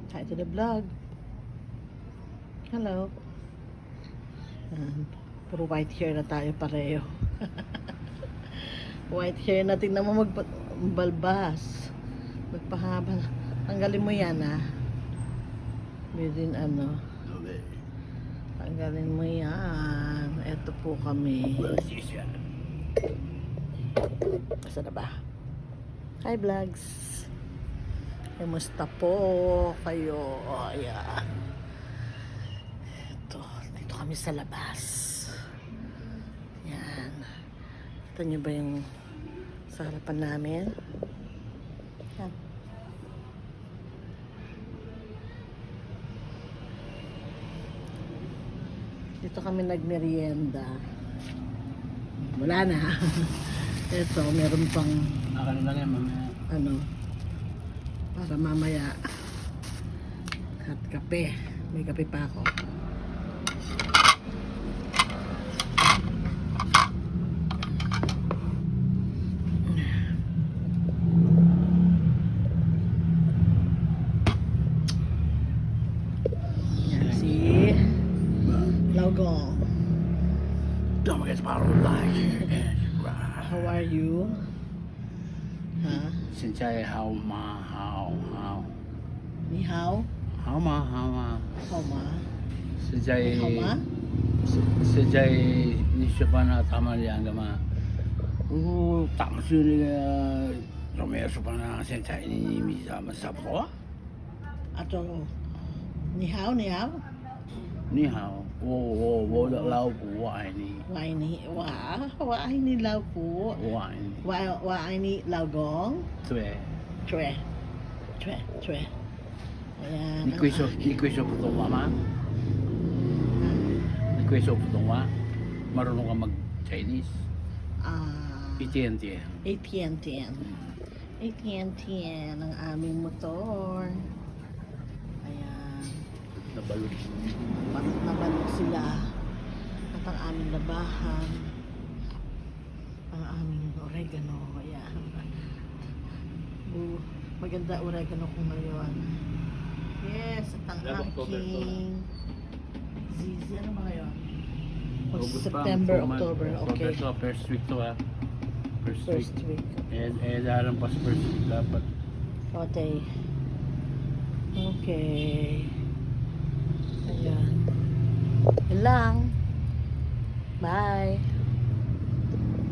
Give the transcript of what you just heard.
Hi to the vlog. Hello. Puro white hair na tayo pareho. White hair na, tingnan mo magbalbas. Magpahaba. Tanggalin mo yan Within tanggalin mo yan. Eto po kami. Basta na ba? Hi vlogs. Kamusta po kayo? Ayan. Dito kami sa labas. Yan. Kita nyo ba yung sa harapan namin? Yan. Dito kami nagmerienda. Wala na. Ito, meron pang Ano lang yan, mamaya. Para mamaya at kape. May kape pa ako. Yan si Laugong. Don't forget to like. How are you? Xin chào, how. Ni hao? How ma. How ma? Xin chào. How ma? Xin chào, ni siya pa na tama liang gama. Tama siya ni Romeo siya pa na xin chào ni Misa Masapo. Ato ni hao? Ni hao. Wo da lao bu wa ni. Wai ni lao pu. Wa ni. Wai ni Laugong. Tue. Chue. Ayan. Ni kuy siya putong wa ma. Ni kuy siya putong wa. Marunong ka mag-Chinese. Itiyan-tiyan. ATN ang aming motor. Ayan. Nabalog. Nabalog sila. At ang aming labahan. Ang aming oregano. Ayan. Maganda oregano ko ngayon. Yes, at ang aking Zizi. Ano ba ngayon? September, October. Okay. So, first week to First week. Dalang pas first week dapat. Okay. Ayan. Yun lang. Bye.